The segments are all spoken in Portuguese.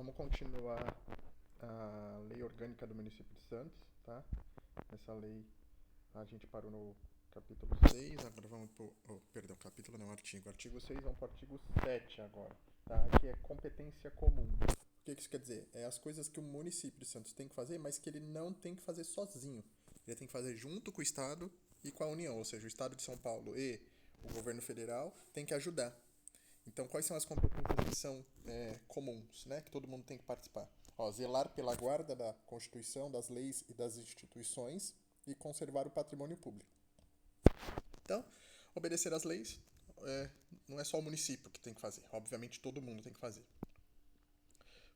Vamos continuar a lei orgânica do município de Santos, tá? Essa lei a gente parou no capítulo 6, agora vamos pro... perdão, capítulo não, artigo. Artigo 6 vamos pro artigo 7 agora, tá? Que é competência comum. O que isso quer dizer? É as coisas que o município de Santos tem que fazer, mas que ele não tem que fazer sozinho. Ele tem que fazer junto com o Estado e com a União, ou seja, o Estado de São Paulo e o governo federal tem que ajudar. Então, quais são as competências que são comuns, né? Que todo mundo tem que participar? Ó, zelar pela guarda da Constituição, das leis e das instituições e conservar o patrimônio público. Então, obedecer às leis não é só o município que tem que fazer. Obviamente, todo mundo tem que fazer.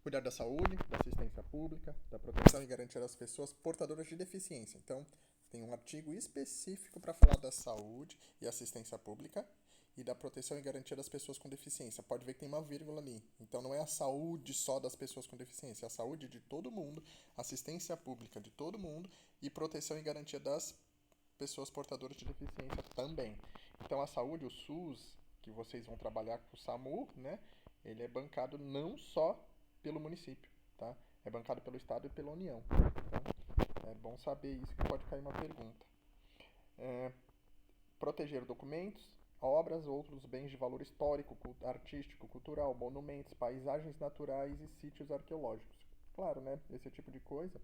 Cuidar da saúde, da assistência pública, da proteção e garantia das pessoas portadoras de deficiência. Então, tem um artigo específico para falar da saúde e assistência pública e da proteção e garantia das pessoas com deficiência. Pode ver que tem uma vírgula ali. Então, não é a saúde só das pessoas com deficiência, é a saúde de todo mundo, assistência pública de todo mundo e proteção e garantia das pessoas portadoras de deficiência também. Então, a saúde, o SUS, que vocês vão trabalhar com o SAMU, né? Ele é bancado não só pelo município, tá? É bancado pelo Estado e pela União. Então, é bom saber isso, que pode cair uma pergunta. Proteger documentos, obras ou outros bens de valor histórico, artístico, cultural, monumentos, paisagens naturais e sítios arqueológicos. Claro, né? Esse tipo de coisa,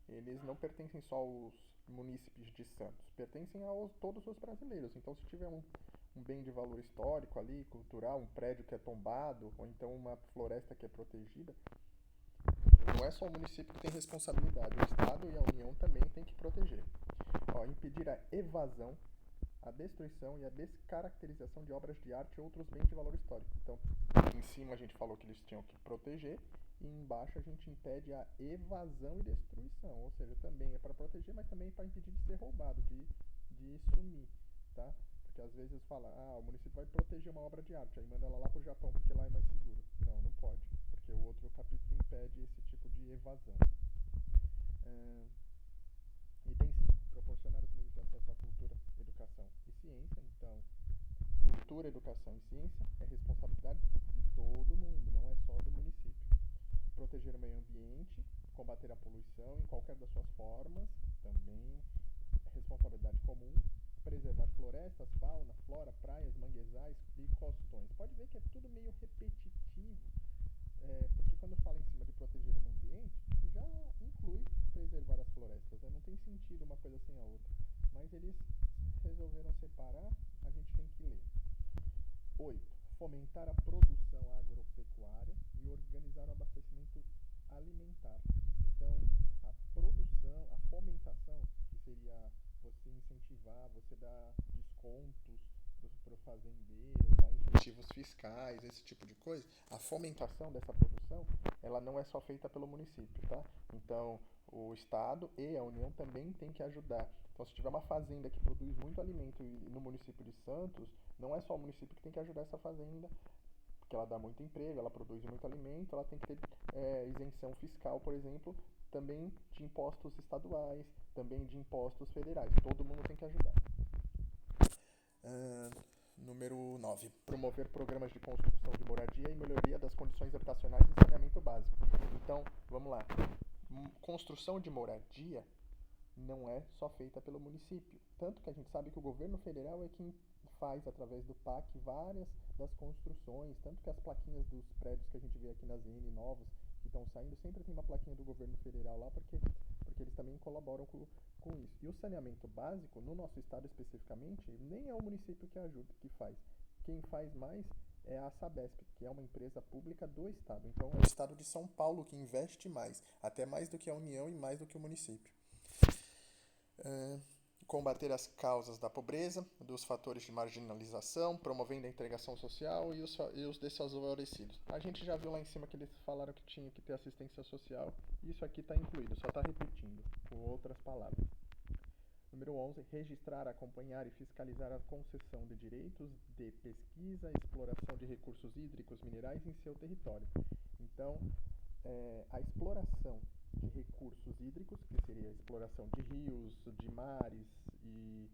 eles não pertencem só aos munícipes de Santos, pertencem a todos os brasileiros. Então, se tiver um bem de valor histórico ali, cultural, um prédio que é tombado, ou então uma floresta que é protegida, não é só o município que tem responsabilidade, o Estado e a União também têm que proteger. Ó, impedir a evasão, a destruição e a descaracterização de obras de arte e outros bens de valor histórico. Então, em cima a gente falou que eles tinham que proteger, e embaixo a gente impede a evasão e destruição, ou seja, também é para proteger, mas também é para impedir de ser roubado, de sumir, tá? Porque às vezes fala, o município vai proteger uma obra de arte, aí manda ela lá pro Japão porque lá é mais seguro. Não pode, porque o outro capítulo impede esse tipo de evasão. Item 5. Proporcionar os meios de acesso à cultura, educação e ciência. Então, cultura, educação e ciência é responsabilidade de todo mundo, não é só do município. Proteger o meio ambiente, combater a poluição em qualquer das suas formas, também é responsabilidade comum. Preservar florestas, fauna, flora, praias, manguezais e costões. Pode ver que é tudo meio repetitivo, porque quando fala em cima de proteger o meio ambiente, já inclui preservar as florestas, né? Não tem sentido uma coisa sem a outra. Mas eles resolveram separar, a gente tem que ler. 8. Fomentar a produção agropecuária e organizar o abastecimento alimentar. Então, a produção, a fomentação, que seria você incentivar, você dar descontos para o fazendeiro, dar incentivos fiscais, esse tipo de coisa, a fomentação dessa produção, ela não é só feita pelo município, tá? Então, o Estado e a União também têm que ajudar. Então, se tiver uma fazenda que produz muito alimento no município de Santos, não é só o município que tem que ajudar essa fazenda, porque ela dá muito emprego, ela produz muito alimento, ela tem que ter isenção fiscal, por exemplo, também de impostos estaduais, também de impostos federais. Todo mundo tem que ajudar. Número 9. Promover programas de construção de moradia e melhoria das condições habitacionais e saneamento básico. Então, vamos lá. Construção de moradia não é só feita pelo município. Tanto que a gente sabe que o governo federal é quem faz, através do PAC, várias das construções. Tanto que as plaquinhas dos prédios que a gente vê aqui na ZN novos que estão saindo, sempre tem uma plaquinha do governo federal lá, porque eles também colaboram com isso. E o saneamento básico, no nosso estado especificamente, nem é o município que ajuda, que faz. Quem faz mais é a Sabesp, que é uma empresa pública do estado. Então é o estado de São Paulo que investe mais, até mais do que a União e mais do que o município. Combater as causas da pobreza, dos fatores de marginalização, promovendo a integração social e os desfavorecidos. A gente já viu lá em cima que eles falaram que tinha que ter assistência social, e isso aqui está incluído, só está repetindo, com outras palavras. Número 11. Registrar, acompanhar e fiscalizar a concessão de direitos de pesquisa e exploração de recursos hídricos minerais em seu território. Então, a exploração de recursos hídricos, que seria a exploração de rios, de mares e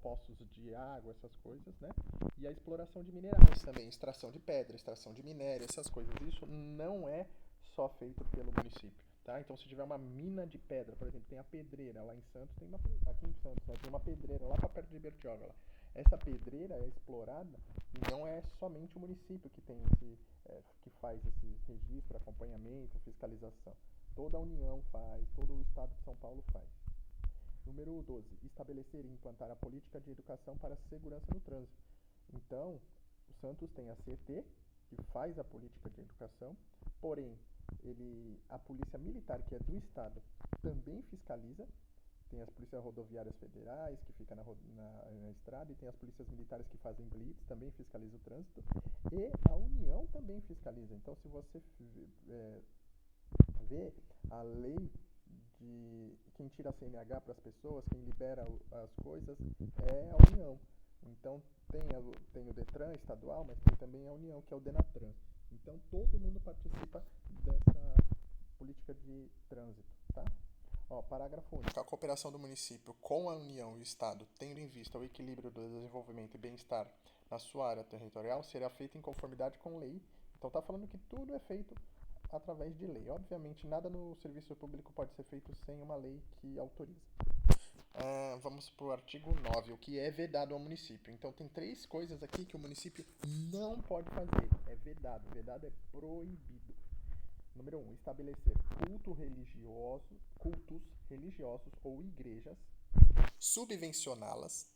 poços de água, essas coisas, né? E a exploração de minerais também, extração de pedra, extração de minério, essas coisas. Isso não é só feito pelo município, tá? Então, se tiver uma mina de pedra, por exemplo, tem a pedreira lá em Santos, aqui em Santos, né, tem uma pedreira lá para perto de Bertioga, lá. Essa pedreira é explorada e não é somente o município que tem que faz esse registro, acompanhamento, fiscalização. Toda a União faz, todo o Estado de São Paulo faz. Número 12. Estabelecer e implantar a política de educação para a segurança no trânsito. Então, o Santos tem a CET, que faz a política de educação, porém, a polícia militar, que é do Estado, também fiscaliza. Tem as polícias rodoviárias federais, que fica na estrada, e tem as polícias militares que fazem blitz, também fiscaliza o trânsito. E a União também fiscaliza. Então, se você vê a lei de quem tira a CNH para as pessoas, quem libera as coisas, é a União. Então, tem o Detran estadual, mas tem também a União, que é o Denatran. Então, todo mundo participa dessa política de trânsito, tá? Ó, parágrafo único. A cooperação do município com a União e o Estado, tendo em vista o equilíbrio do desenvolvimento e bem-estar na sua área territorial, será feita em conformidade com lei. Então, está falando que tudo é feito através de lei. Obviamente, nada no serviço público pode ser feito sem uma lei que autoriza. Vamos para o artigo 9, o que é vedado ao município. Então, tem 3 coisas aqui que o município não pode fazer. É vedado. Vedado é proibido. Número 1. Estabelecer cultos religiosos ou igrejas, subvencioná-las,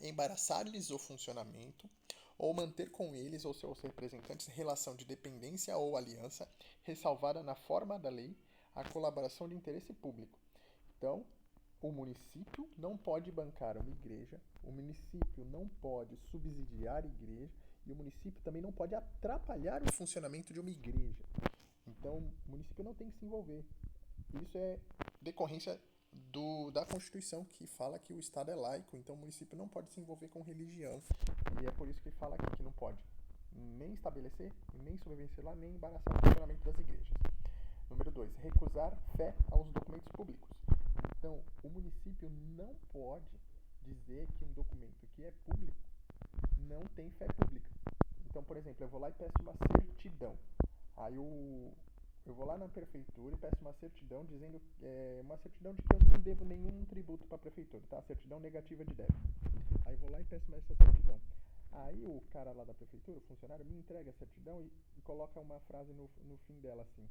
embaraçar-lhes o funcionamento, ou manter com eles ou seus representantes relação de dependência ou aliança, ressalvada na forma da lei a colaboração de interesse público. Então, o município não pode bancar uma igreja, o município não pode subsidiar a igreja e o município também não pode atrapalhar o funcionamento de uma igreja. Então, o município não tem que se envolver. Isso é decorrência da Constituição, que fala que o Estado é laico, então o município não pode se envolver com religião. E é por isso que fala aqui que não pode nem estabelecer, nem subvencionar, nem embaraçar o funcionamento das igrejas. Número 2. Recusar fé aos documentos públicos. Então, o município não pode dizer que um documento que é público não tem fé pública. Então, por exemplo, eu vou lá e peço uma certidão. Aí eu vou lá na prefeitura e peço uma certidão dizendo uma certidão de que eu não devo nenhum tributo para a prefeitura, tá? Certidão negativa de débito. Aí eu vou lá e peço essa certidão. Aí o cara lá da prefeitura, o funcionário, me entrega a certidão e coloca uma frase no fim dela assim: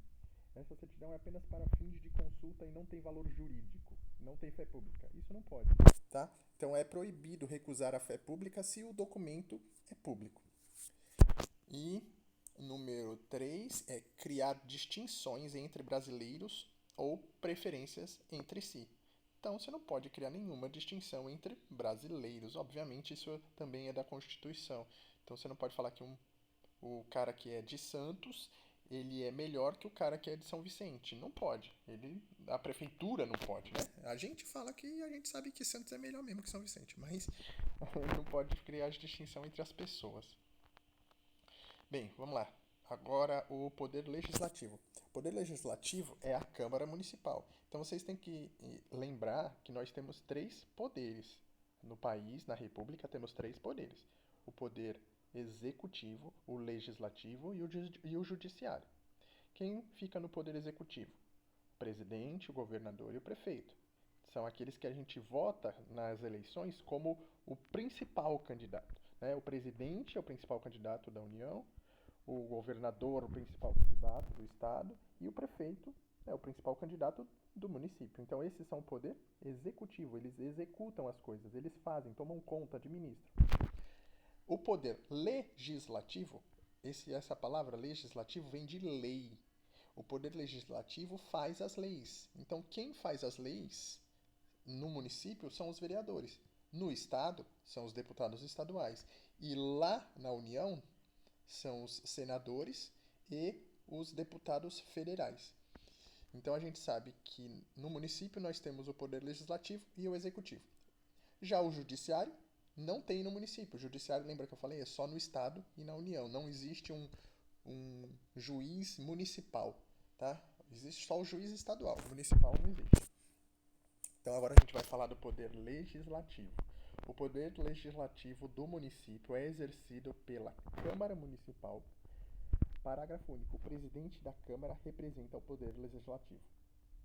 essa certidão é apenas para fins de consulta e não tem valor jurídico, não tem fé pública. Isso não pode, tá? Então é proibido recusar a fé pública se o documento é público. E número 3 é criar distinções entre brasileiros ou preferências entre si. Então, você não pode criar nenhuma distinção entre brasileiros. Obviamente, isso também é da Constituição. Então, você não pode falar que o cara que é de Santos, ele é melhor que o cara que é de São Vicente. Não pode. A prefeitura não pode, né? A gente fala que a gente sabe que Santos é melhor mesmo que São Vicente, mas não pode criar distinção entre as pessoas. Bem, vamos lá. Agora o poder legislativo. O poder legislativo é a Câmara Municipal. Então vocês têm que lembrar que nós temos 3 poderes. No país, na República, temos 3 poderes. O poder executivo, o legislativo e o judiciário. Quem fica no poder executivo? O presidente, o governador e o prefeito. São aqueles que a gente vota nas eleições como o principal candidato. Né? O presidente é o principal candidato da União, o governador, o principal candidato do estado, e o prefeito é o principal candidato do município. Então, esses são o poder executivo, eles executam as coisas, eles fazem, tomam conta, administram. O poder legislativo, essa palavra legislativo vem de lei. O poder legislativo faz as leis. Então, quem faz as leis no município são os vereadores. No estado, são os deputados estaduais. E lá na União, são os senadores e os deputados federais. Então a gente sabe que no município nós temos o poder legislativo e o executivo. Já o judiciário não tem no município. O judiciário, lembra que eu falei, é só no estado e na União. Não existe um juiz municipal, tá? Existe só o juiz estadual. O municipal não existe. Então agora a gente vai falar do poder legislativo. O poder legislativo do município é exercido pela Câmara Municipal. Parágrafo único. O presidente da Câmara representa o poder legislativo.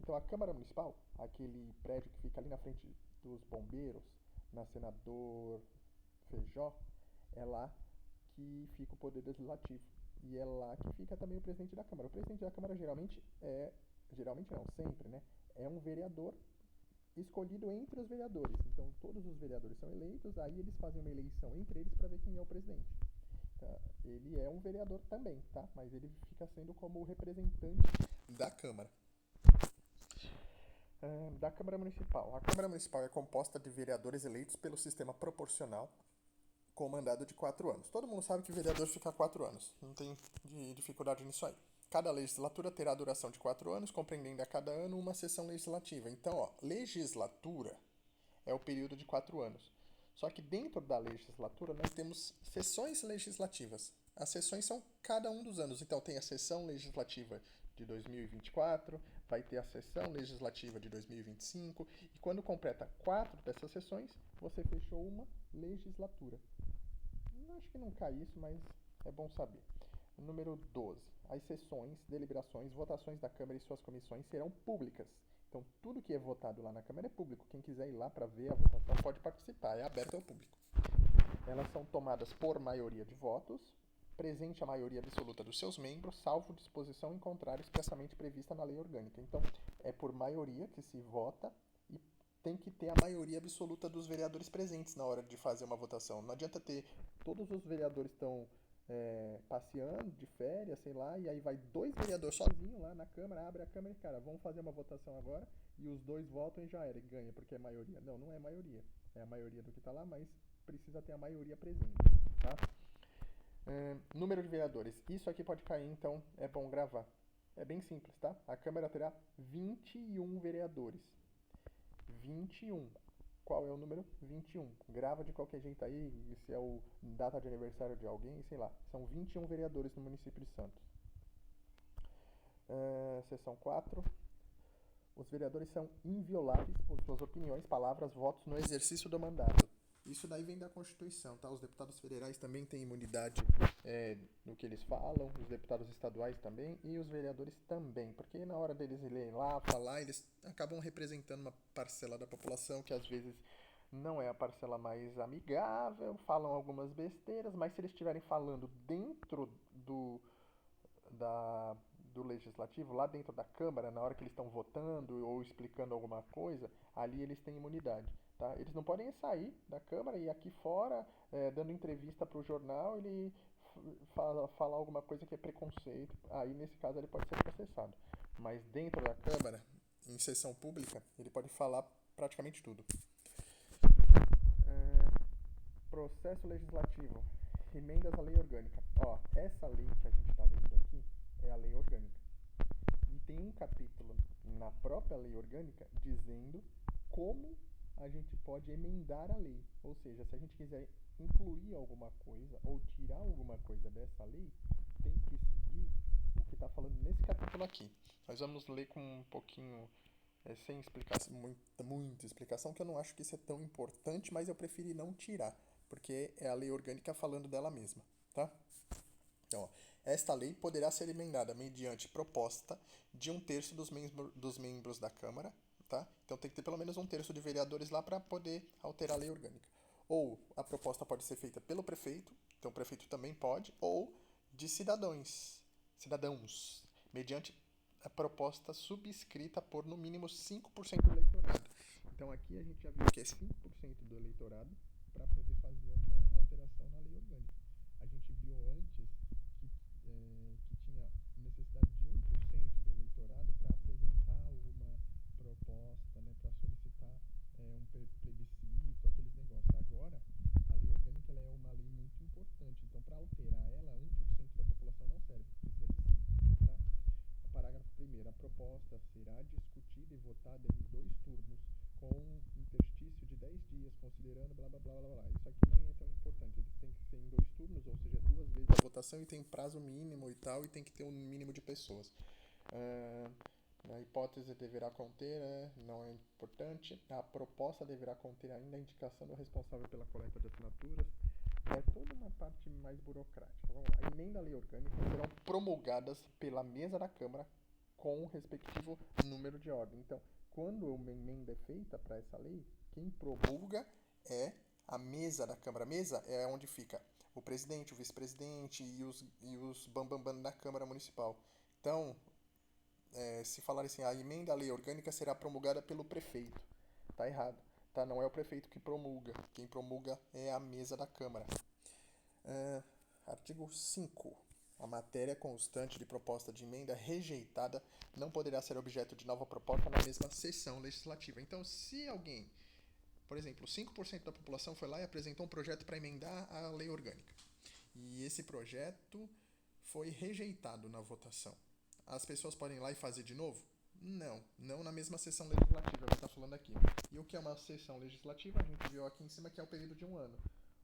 Então a Câmara Municipal, aquele prédio que fica ali na frente dos bombeiros, na Senador Feijó, é lá que fica o poder legislativo. E é lá que fica também o presidente da Câmara. O presidente da Câmara geralmente não, sempre, né? É um vereador escolhido entre os vereadores. Então todos os vereadores são eleitos, aí eles fazem uma eleição entre eles para ver quem é o presidente. Tá? Ele é um vereador também, tá? Mas ele fica sendo como o representante da Câmara. Da Câmara Municipal. A Câmara Municipal é composta de vereadores eleitos pelo sistema proporcional com mandado de 4 anos. Todo mundo sabe que o vereador fica 4 anos. Não tem dificuldade nisso aí. Cada legislatura terá duração de 4 anos, compreendendo a cada ano uma sessão legislativa. Então, legislatura é o período de 4 anos. Só que dentro da legislatura nós temos sessões legislativas. As sessões são cada um dos anos. Então tem a sessão legislativa de 2024, vai ter a sessão legislativa de 2025, e quando completa 4 dessas sessões, você fechou uma legislatura. Acho que não cai isso, mas é bom saber. Número 12. As sessões, deliberações, votações da Câmara e suas comissões serão públicas. Então, tudo que é votado lá na Câmara é público. Quem quiser ir lá para ver a votação pode participar, é aberto ao público. Elas são tomadas por maioria de votos, presente a maioria absoluta dos seus membros, salvo disposição em contrário expressamente prevista na lei orgânica. Então, é por maioria que se vota e tem que ter a maioria absoluta dos vereadores presentes na hora de fazer uma votação. Não adianta ter todos os vereadores estão passeando de férias, sei lá, e aí vai 2 vereadores sozinhos lá na Câmara, abre a Câmara e, cara, vamos fazer uma votação agora, e os 2 votam e já era, e ganha, porque é maioria. Não, não é maioria. É a maioria do que está lá, mas precisa ter a maioria presente, tá? Número de vereadores. Isso aqui pode cair, então é bom gravar. É bem simples, tá? A Câmara terá 21 vereadores. 21. Qual é o número? 21. Grava de qualquer jeito aí, se é o data de aniversário de alguém, sei lá. São 21 vereadores no município de Santos. Seção 4. Os vereadores são invioláveis por suas opiniões, palavras, votos no exercício do mandato. Isso daí vem da Constituição, tá? Os deputados federais também têm imunidade no que eles falam, os deputados estaduais também e os vereadores também, porque na hora deles irem lá falar, eles acabam representando uma parcela da população que às vezes não é a parcela mais amigável, falam algumas besteiras, mas se eles estiverem falando dentro da, do legislativo, lá dentro da Câmara, na hora que eles estão votando ou explicando alguma coisa, ali eles têm imunidade. Tá? Eles não podem sair da Câmara e aqui fora, dando entrevista para o jornal, ele falar alguma coisa que é preconceito. Aí, nesse caso, ele pode ser processado. Mas dentro da Câmara, em sessão pública, ele pode falar praticamente tudo. Processo legislativo. Emendas à lei orgânica. Essa lei que a gente está lendo aqui é a lei orgânica. E tem um capítulo na própria lei orgânica dizendo como a gente pode emendar a lei. Ou seja, se a gente quiser incluir alguma coisa ou tirar alguma coisa dessa lei, tem que seguir o que está falando nesse capítulo aqui. Nós vamos ler com um pouquinho, sem explicação, muita explicação, que eu não acho que isso é tão importante, mas eu preferi não tirar, porque é a lei orgânica falando dela mesma, tá? Então, esta lei poderá ser emendada mediante proposta de 1/3 dos membros da Câmara, tá? Então tem que ter pelo menos 1/3 de vereadores lá para poder alterar a lei orgânica. Ou a proposta pode ser feita pelo prefeito, então o prefeito também pode, ou de cidadãos, mediante a proposta subscrita por no mínimo 5% do eleitorado. Então aqui a gente já viu que é 5% do eleitorado para poder fazer uma alteração na lei orgânica. A gente viu antes que tinha necessidade de 1% do eleitorado para apresentar alguma proposta, né, para solicitar um plebiscito, aqueles negócios. Agora, a lei orgânica ela é uma lei muito importante, então para alterar ela, 1% da população não serve, precisa de 5%. Tá? Parágrafo 1º. A proposta será discutida e votada em 2 turnos, com um interstício de 10 dias, considerando blá blá blá blá blá. Isso aqui nem é tão importante, ele tem que ser em 2 turnos, ou seja, 2 vezes a votação e tem prazo mínimo e tal, e tem que ter um mínimo de pessoas. A hipótese deverá conter, não é importante. A proposta deverá conter ainda a indicação do responsável pela coleta de assinaturas. É toda uma parte mais burocrática. Vamos lá. A emenda à lei orgânica serão promulgadas pela mesa da Câmara com o respectivo número de ordem. Então, quando uma emenda é feita para essa lei, quem promulga é a mesa da Câmara. A mesa é onde fica o presidente, o vice-presidente e os bambambam da Câmara Municipal. Então, se falar assim, a emenda à lei orgânica será promulgada pelo prefeito. Tá errado. Tá? Não é o prefeito que promulga. Quem promulga é a mesa da Câmara. Artigo 5. A matéria constante de proposta de emenda rejeitada não poderá ser objeto de nova proposta na mesma sessão legislativa. Então, se alguém, por exemplo, 5% da população foi lá e apresentou um projeto para emendar a lei orgânica, e esse projeto foi rejeitado na votação, as pessoas podem ir lá e fazer de novo? Não, não na mesma sessão legislativa, que está falando aqui. E o que é uma sessão legislativa? A gente viu aqui em cima que é o período de um ano.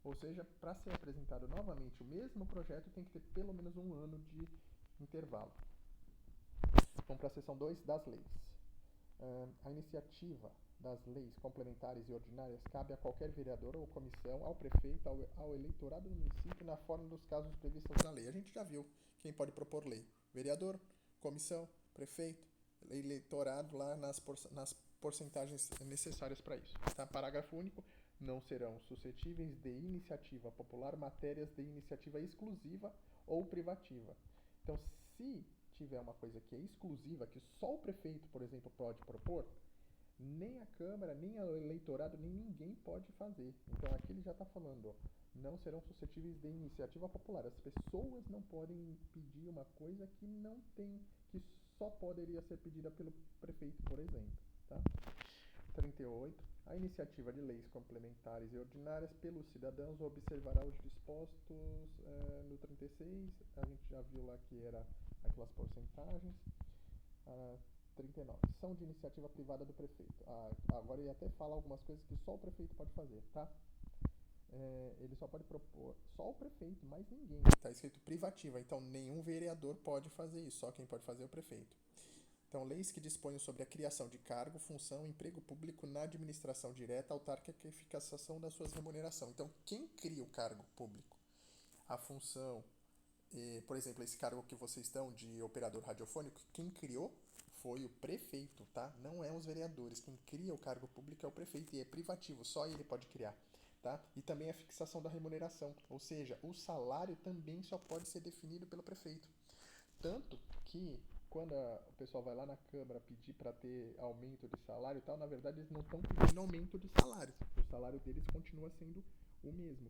Ou seja, para ser apresentado novamente o mesmo projeto, tem que ter pelo menos um ano de intervalo. Vamos para a seção 2 das leis. A iniciativa das leis complementares e ordinárias cabe a qualquer vereador ou comissão, ao prefeito, ao eleitorado do município, na forma dos casos previstos na lei. A gente já viu quem pode propor lei. Vereador, comissão, prefeito, eleitorado lá nas porcentagens necessárias para isso. Tá? Parágrafo único. Não serão suscetíveis de iniciativa popular matérias de iniciativa exclusiva ou privativa. Então, se tiver uma coisa que é exclusiva, que só o prefeito, por exemplo, pode propor, nem a Câmara, nem o eleitorado, nem ninguém pode fazer. Então aqui ele já está falando, ó, não serão suscetíveis de iniciativa popular. As pessoas não podem pedir uma coisa que não tem, que só poderia ser pedida pelo prefeito, por exemplo. Tá? 38. A iniciativa de leis complementares e ordinárias pelos cidadãos observará os dispostos no 36. A gente já viu lá que era aquelas porcentagens. 39. São de iniciativa privada do prefeito. Agora ele até fala algumas coisas que só o prefeito pode fazer, tá? Ele só pode propor, só o prefeito, mais ninguém. Está escrito privativa, então nenhum vereador pode fazer isso, só quem pode fazer é o prefeito. Então, leis que disponham sobre a criação de cargo, função, emprego público na administração direta, autárquica e fixação da sua remuneração. Então, quem cria o cargo público? A função, por exemplo, esse cargo que vocês estão de operador radiofônico, quem criou foi o prefeito, tá? Não é os vereadores. Quem cria o cargo público é o prefeito e é privativo, só ele pode criar. Tá? E também a fixação da remuneração, ou seja, o salário também só pode ser definido pelo prefeito. Tanto que quando o pessoal vai lá na Câmara pedir para ter aumento de salário e tal, na verdade eles não estão pedindo aumento de salário. O salário deles continua sendo o mesmo.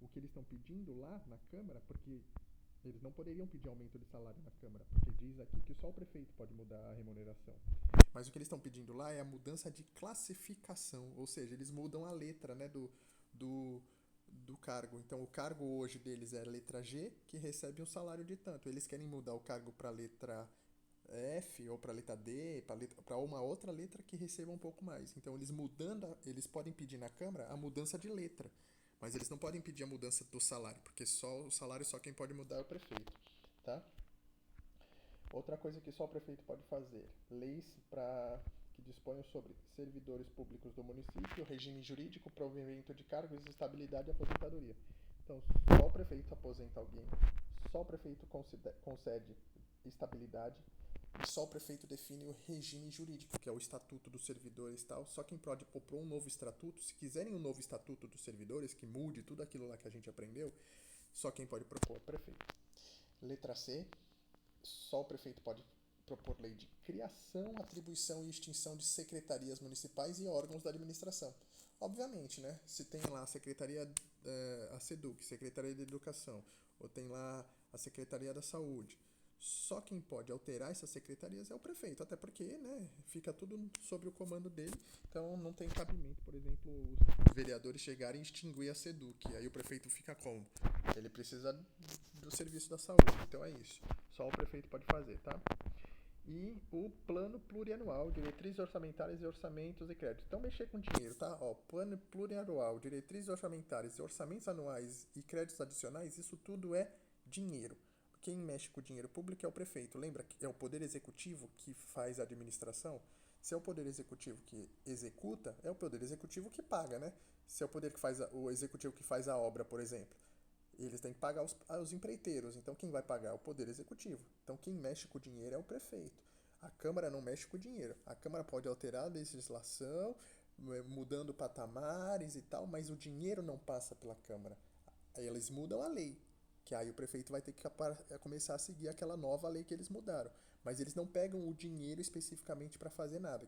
O que eles estão pedindo lá na Câmara, porque eles não poderiam pedir aumento de salário na Câmara, porque diz aqui que só o prefeito pode mudar a remuneração. Mas o que eles estão pedindo lá é a mudança de classificação, ou seja, eles mudam a letra, né, do cargo. Então, o cargo hoje deles é a letra G, que recebe um salário de tanto. Eles querem mudar o cargo para a letra F ou para a letra D, para uma outra letra que receba um pouco mais. Então, eles podem pedir na Câmara a mudança de letra, mas eles não podem pedir a mudança do salário, porque só o salário só quem pode mudar é o prefeito, tá? Outra coisa que só o prefeito pode fazer: leis que disponham sobre servidores públicos do município, regime jurídico, provimento de cargos, estabilidade e aposentadoria. Então, só o prefeito aposenta alguém, só o prefeito concede estabilidade e só o prefeito define o regime jurídico, que é o estatuto dos servidores e tal. Só quem pode propor um novo estatuto, se quiserem um novo estatuto dos servidores, que mude tudo aquilo lá que a gente aprendeu, só quem pode propor é o prefeito. Letra C. Só o prefeito pode propor lei de criação, atribuição e extinção de secretarias municipais e órgãos da administração. Obviamente, né? Se tem lá a Secretaria, a SEDUC, Secretaria de Educação, ou tem lá a Secretaria da Saúde, só quem pode alterar essas secretarias é o prefeito, até porque, né, fica tudo sob o comando dele, então não tem cabimento, por exemplo, os vereadores chegarem e extinguir a SEDUC, aí o prefeito fica como? Ele precisa do serviço da saúde, então é isso. Só o prefeito pode fazer, tá? E o plano plurianual, diretrizes orçamentárias e orçamentos e créditos. Então, mexer com dinheiro, tá? Ó, plano plurianual, diretrizes orçamentárias, orçamentos anuais e créditos adicionais, isso tudo é dinheiro. quem mexe com o dinheiro público é o prefeito. Lembra que é o poder executivo que faz a administração? Se é o poder executivo que executa, é o poder executivo que paga, né? Se é o poder que faz o executivo que faz a obra, por exemplo, eles têm que pagar os empreiteiros. Então quem vai pagar é o poder executivo. Então quem mexe com o dinheiro é o prefeito. A Câmara não mexe com o dinheiro. A Câmara pode alterar a legislação, mudando patamares e tal, mas o dinheiro não passa pela Câmara. Aí eles mudam a lei, que aí o prefeito vai ter que começar a seguir aquela nova lei que eles mudaram. Mas eles não pegam o dinheiro especificamente para fazer nada.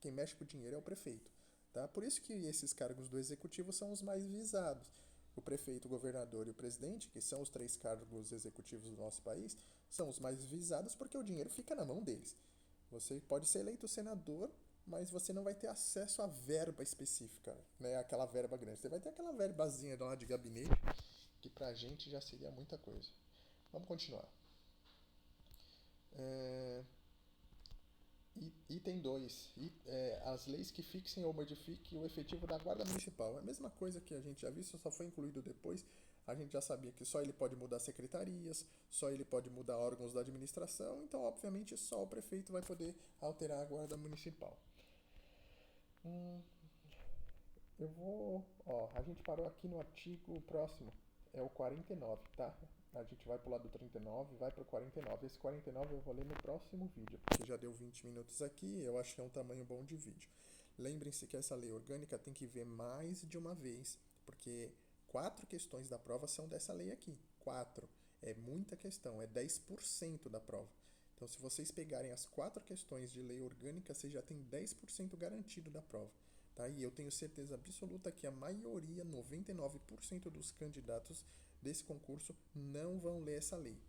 Quem mexe com o dinheiro é o prefeito. Tá? Por isso que esses cargos do executivo são os mais visados. O prefeito, o governador e o presidente, que são os três cargos executivos do nosso país, são os mais visados porque o dinheiro fica na mão deles. Você pode ser eleito senador, mas você não vai ter acesso à verba específica, né? Aquela verba grande. Você vai ter aquela verbazinha lá de gabinete, que pra gente já seria muita coisa. Vamos continuar. É, Item 2. As leis que fixem ou modifiquem o efetivo da Guarda Municipal. É a mesma coisa que a gente já viu, só foi incluído depois. A gente já sabia que só ele pode mudar secretarias, só ele pode mudar órgãos da administração, então, obviamente, só o prefeito vai poder alterar a Guarda Municipal. Eu vou. Ó, a gente parou aqui no artigo próximo, é o 49, tá? A gente vai pular do 39 e vai pro 49. Esse 49 eu vou ler no próximo vídeo, porque já deu 20 minutos aqui e eu acho que é um tamanho bom de vídeo. Lembrem-se que essa lei orgânica tem que ver mais de uma vez, porque 4 questões da prova são dessa lei aqui. 4. É muita questão, é 10% da prova. Então, se vocês pegarem as 4 questões de lei orgânica, vocês já têm 10% garantido da prova. Tá? E eu tenho certeza absoluta que a maioria, 99% dos candidatos desse concurso não vão ler essa lei.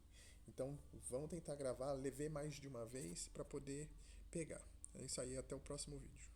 Então, vamos tentar gravar, ver mais de uma vez para poder pegar. É isso aí, até o próximo vídeo.